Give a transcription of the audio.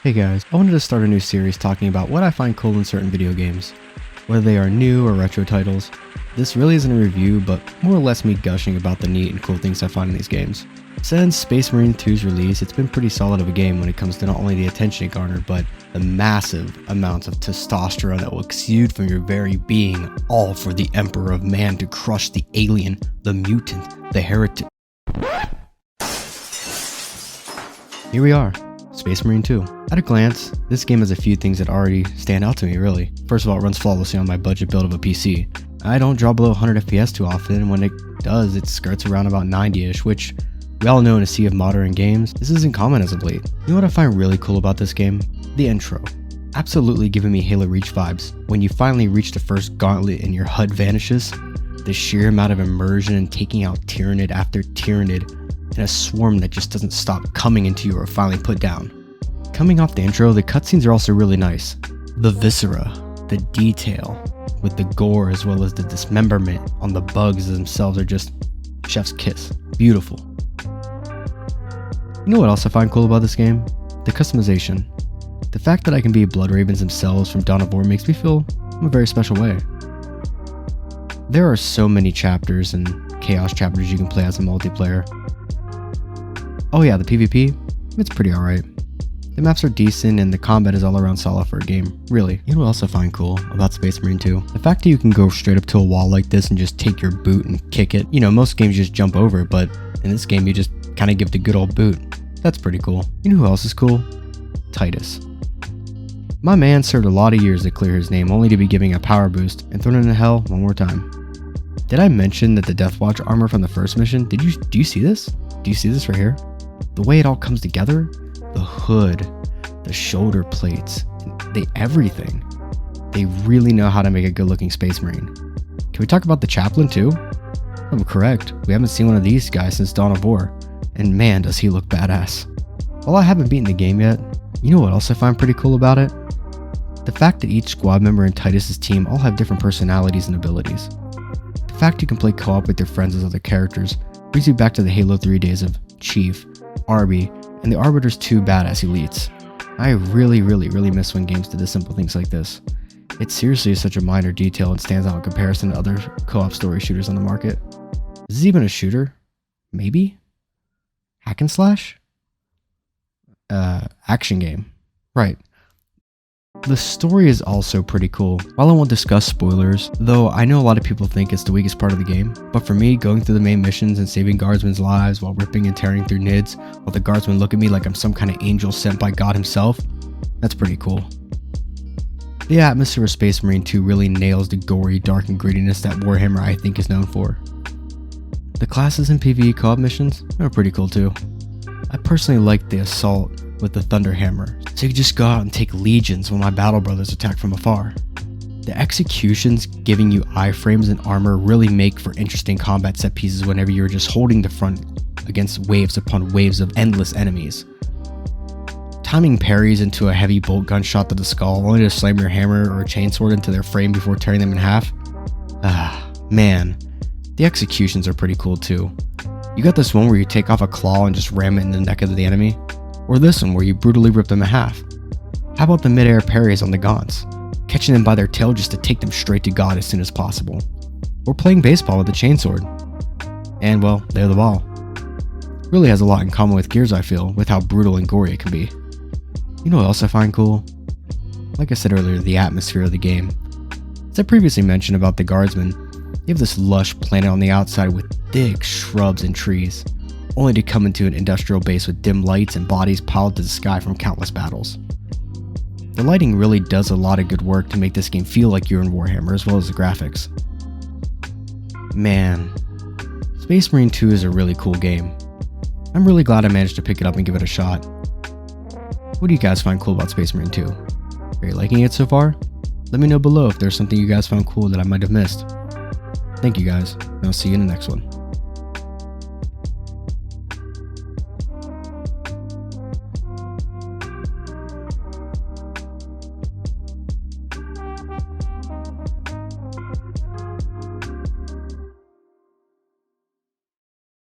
Hey guys, I wanted to start a new series talking about what I find cool in certain video games, whether they are new or retro titles. This really isn't a review, but more or less me gushing about the neat and cool things I find in these games. Since Space Marine 2's release, it's been pretty solid of a game when it comes to not only the attention it garnered, but the massive amounts of testosterone that will exude from your very being, all for the Emperor of Man to crush the alien, the mutant, the heretic. Here we are. Space Marine 2. At a glance, this game has a few things that already stand out to me really. First of all, it runs flawlessly on my budget build of a PC. I don't draw below 100 FPS too often, and when it does, it skirts around about 90ish, which we all know in a sea of modern games, this isn't common as of late. You know what I find really cool about this game? The intro. Absolutely giving me Halo Reach vibes. When you finally reach the first gauntlet and your HUD vanishes, the sheer amount of immersion and taking out Tyranid after Tyranid, and a swarm that just doesn't stop coming into you or finally put down. Coming off the intro, the cutscenes are also really nice. The viscera, the detail, with the gore as well as the dismemberment on the bugs themselves are just chef's kiss. Beautiful. You know what else I find cool about this game? The customization. The fact that I can be Blood Ravens themselves from Dawn of War makes me feel in a very special way. There are so many chapters and chaos chapters you can play as a multiplayer. Oh yeah, the PvP, it's pretty alright. The maps are decent and the combat is all around solid for a game, really. You know what else I find cool about Space Marine 2? The fact that you can go straight up to a wall like this and just take your boot and kick it. You know, most games you just jump over it, but in this game you just kind of give the good old boot. That's pretty cool. You know who else is cool? Titus. My man served a lot of years to clear his name only to be giving a power boost and thrown into hell one more time. Did I mention that the Deathwatch armor from the first mission? Do you see this? Do you see this right here? The way it all comes together, the hood, the shoulder plates, everything. They really know how to make a good looking Space Marine. Can we talk about the chaplain too? I'm correct, we haven't seen one of these guys since Dawn of War, and man does he look badass. While I haven't beaten the game yet, you know what else I find pretty cool about it? The fact that each squad member in Titus's team all have different personalities and abilities. The fact you can play co-op with your friends as other characters brings you back to the Halo 3 days of Chief, Arby, and the Arbiter's 2 badass elites. I really miss when games did the simple things like this. It seriously is such a minor detail and stands out in comparison to other co-op story shooters on the market. Is this even a shooter? Maybe? Hack and slash? Action game. Right. The story is also pretty cool. While I won't discuss spoilers, though I know a lot of people think it's the weakest part of the game, but for me, going through the main missions and saving guardsmen's lives while ripping and tearing through NIDs, while the guardsmen look at me like I'm some kind of angel sent by God himself, that's pretty cool. The atmosphere of Space Marine 2 really nails the gory, dark, and grittiness that Warhammer I think is known for. The classes and PvE co-op missions are pretty cool too. I personally like the assault with the Thunderhammer, so you can just go out and take legions when my battle brothers attack from afar. The executions giving you iframes and armor really make for interesting combat set pieces whenever you're just holding the front against waves upon waves of endless enemies. Timing parries into a heavy bolt gun shot to the skull only to slam your hammer or a chainsword into their frame before tearing them in half. Man, the executions are pretty cool too. You got this one where you take off a claw and just ram it in the neck of the enemy, or this one where you brutally rip them in half. How about the mid-air parries on the Gaunts, catching them by their tail just to take them straight to God as soon as possible, or playing baseball with the chainsword. And well, they're the ball. Really has a lot in common with Gears I feel, with how brutal and gory it can be. You know what else I find cool? Like I said earlier, the atmosphere of the game. As I previously mentioned about the guardsmen, you have this lush planet on the outside with thick shrubs and trees, only to come into an industrial base with dim lights and bodies piled to the sky from countless battles. The lighting really does a lot of good work to make this game feel like you're in Warhammer, as well as the graphics. Man, Space Marine 2 is a really cool game. I'm really glad I managed to pick it up and give it a shot. What do you guys find cool about Space Marine 2? Are you liking it so far? Let me know below if there's something you guys found cool that I might have missed. Thank you guys, and I'll see you in the next one.